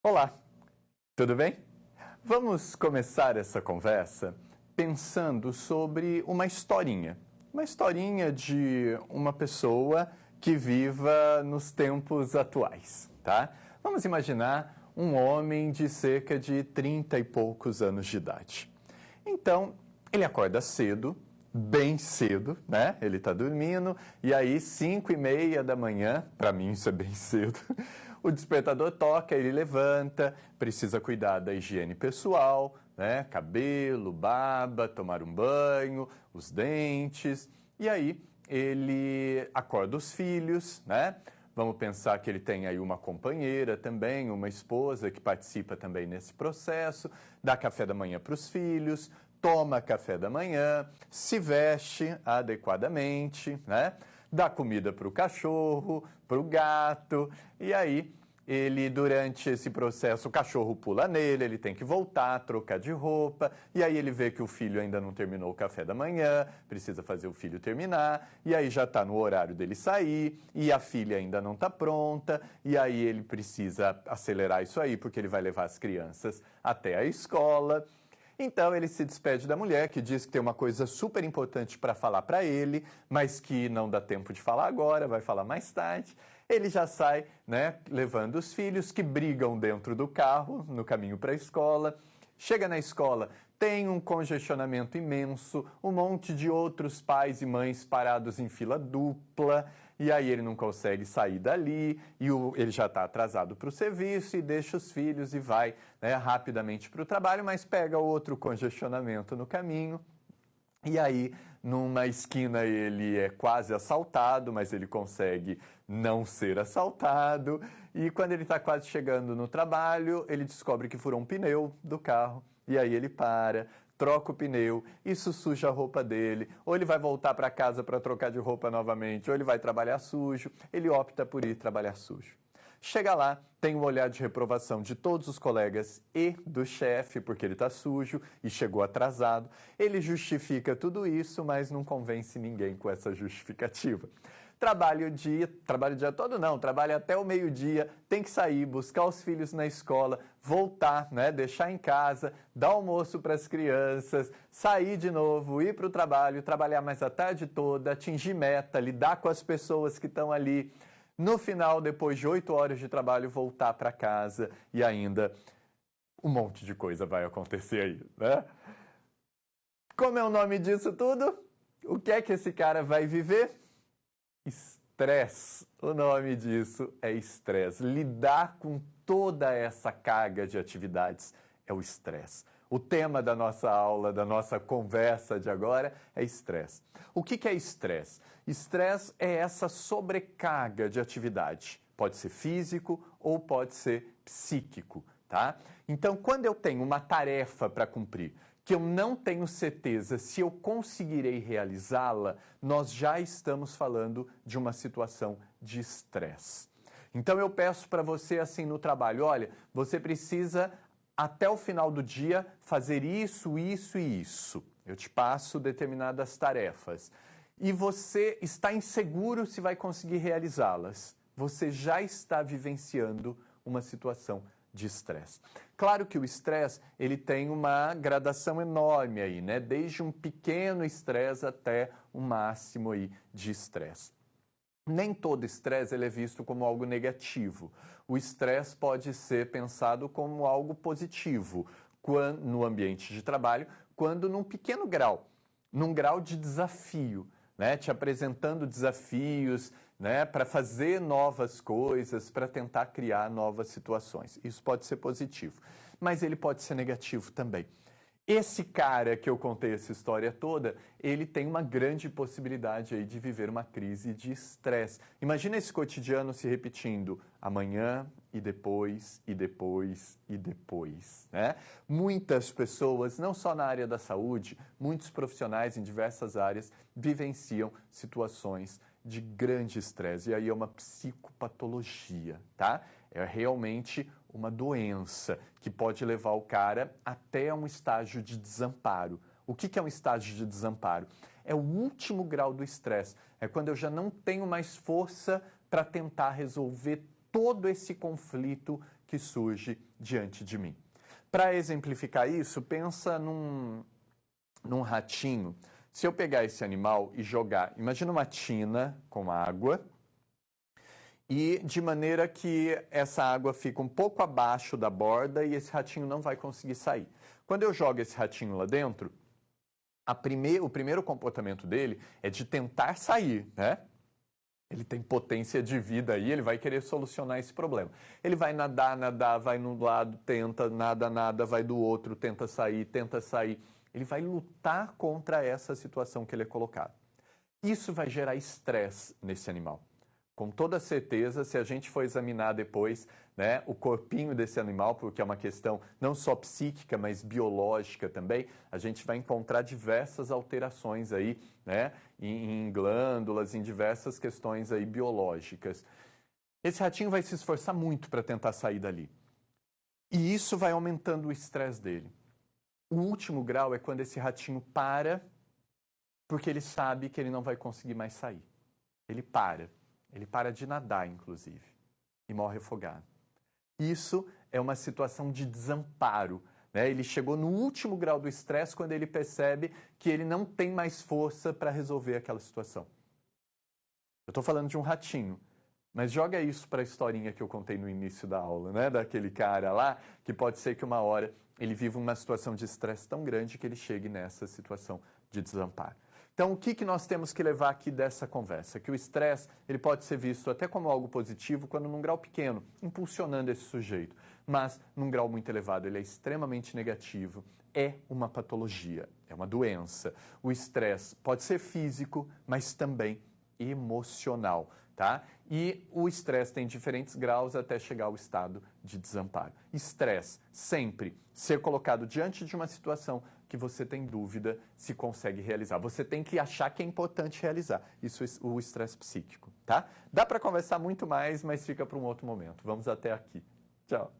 Olá, tudo bem? Vamos começar essa conversa pensando sobre uma historinha de uma pessoa que viva nos tempos atuais, tá? Vamos imaginar um homem de cerca de 30 e poucos anos de idade. Então, ele acorda cedo, bem cedo, né? Ele está dormindo, e aí 5:30 da manhã, para mim isso é bem cedo, o despertador toca, ele levanta, precisa cuidar da higiene pessoal, né? Cabelo, barba, tomar um banho, os dentes, e aí ele acorda os filhos, né? Vamos pensar que ele tem aí uma companheira também, uma esposa que participa também nesse processo, dá café da manhã para os filhos, toma café da manhã, se veste adequadamente, né? Dá comida para o cachorro, para o gato, e aí ele, durante esse processo, o cachorro pula nele, ele tem que voltar, trocar de roupa, e aí ele vê que o filho ainda não terminou o café da manhã, precisa fazer o filho terminar, e aí já está no horário dele sair, e a filha ainda não está pronta, e aí ele precisa acelerar isso aí, porque ele vai levar as crianças até a escola. Então ele se despede da mulher, que diz que tem uma coisa super importante para falar para ele, mas que não dá tempo de falar agora, vai falar mais tarde. Ele já sai, né, levando os filhos que brigam dentro do carro no caminho para a escola. Chega na escola, tem um congestionamento imenso, um monte de outros pais e mães parados em fila dupla, e aí ele não consegue sair dali, e ele já está atrasado para o serviço e deixa os filhos e vai, né, rapidamente para o trabalho, mas pega outro congestionamento no caminho. E aí, numa esquina, ele é quase assaltado, mas ele consegue não ser assaltado. E quando ele está quase chegando no trabalho, ele descobre que furou um pneu do carro. E aí ele para, troca o pneu, isso suja a roupa dele. Ou ele vai voltar para casa para trocar de roupa novamente, ou ele vai trabalhar sujo. Ele opta por ir trabalhar sujo. Chega lá, tem um olhar de reprovação de todos os colegas e do chefe, porque ele está sujo e chegou atrasado. Ele tudo isso, mas não convence ninguém com essa justificativa. Trabalha o dia todo não, trabalha até o meio-dia, tem que sair, buscar os filhos na escola, voltar, né, deixar em casa, dar almoço para as crianças, sair de novo, ir para o trabalho, trabalhar mais a tarde toda, atingir meta, lidar com as pessoas que estão ali. No final, depois de 8 horas de trabalho, voltar para casa e ainda um monte de coisa vai acontecer aí, né? Como é o nome disso tudo? O que é que esse cara vai viver? Estresse. O nome disso é estresse. Lidar com toda essa carga de atividades é o estresse. O tema da nossa aula, da nossa conversa de agora é estresse. O que é estresse? Estresse é essa sobrecarga de atividade. Pode ser físico ou pode ser psíquico, tá? Então, quando eu tenho uma tarefa para cumprir, que eu não tenho certeza se eu conseguirei realizá-la, nós já estamos falando de uma situação de estresse. Então eu peço para você assim no trabalho, olha, você precisa até o final do dia fazer isso, isso e isso. Eu te passo determinadas tarefas. E você está inseguro se vai conseguir realizá-las. Você já está vivenciando uma situação de estresse. Claro que o estresse, ele tem uma gradação enorme aí, né? Desde um pequeno estresse até um máximo aí de estresse. Nem todo estresse ele é visto como algo negativo. O estresse pode ser pensado como algo positivo no ambiente de trabalho, quando num pequeno grau, num grau de desafio, né? Te apresentando desafios, né? Para fazer novas coisas, para tentar criar novas situações. Isso pode ser positivo, mas ele pode ser negativo também. Esse cara que eu contei essa história toda, ele tem uma grande possibilidade aí de viver uma crise de estresse. Imagina esse cotidiano se repetindo amanhã e depois, e depois, e depois, né? Muitas pessoas, não só na área da saúde, muitos profissionais em diversas áreas vivenciam situações de grande estresse. E aí é uma psicopatologia, tá? É realmente uma doença que pode levar o cara até um estágio de desamparo. O que é um estágio de desamparo? É o último grau do estresse. É quando eu já não tenho mais força para tentar resolver todo esse conflito que surge diante de mim. Para exemplificar isso, pensa num ratinho. Se eu pegar esse animal e jogar, imagina uma tina com água, e de maneira que essa água fica um pouco abaixo da borda e esse ratinho não vai conseguir sair. Quando eu jogo esse ratinho lá dentro, o primeiro comportamento dele é de tentar sair, né? Ele tem potência de vida aí, ele vai querer solucionar esse problema. Ele vai nadar, vai num lado, tenta, nada, vai do outro, tenta sair. Ele vai lutar contra essa situação que ele é colocado. Isso vai gerar estresse nesse animal. Com toda certeza, se a gente for examinar depois, né, o corpinho desse animal, porque é uma questão não só psíquica, mas biológica também, a gente vai encontrar diversas alterações aí, né, em glândulas, em diversas questões aí biológicas. Esse ratinho vai se esforçar muito para tentar sair dali. E isso vai aumentando o estresse dele. O último grau é quando esse ratinho para, porque ele sabe que ele não vai conseguir mais sair. Ele para de nadar, inclusive, e morre afogado. Isso é uma situação de desamparo, né? Ele chegou no último grau do estresse quando ele percebe que ele não tem mais força para resolver aquela situação. Eu estou falando de um ratinho, mas joga isso para a historinha que eu contei no início da aula, né? Daquele cara lá, que pode ser que uma hora ele viva uma situação de estresse tão grande que ele chegue nessa situação de desamparo. Então, o que nós temos que levar aqui dessa conversa? Que o estresse ele pode ser visto até como algo positivo quando num grau pequeno, impulsionando esse sujeito. Mas, num grau muito elevado, ele é extremamente negativo. É uma patologia, é uma doença. O estresse pode ser físico, mas também emocional, tá? E o estresse tem diferentes graus até chegar ao estado de desamparo. Estresse, sempre ser colocado diante de uma situação que você tem dúvida se consegue realizar. Você tem que achar que é importante realizar. Isso é o estresse psíquico, tá? Dá para conversar muito mais, mas fica para um outro momento. Vamos até aqui. Tchau.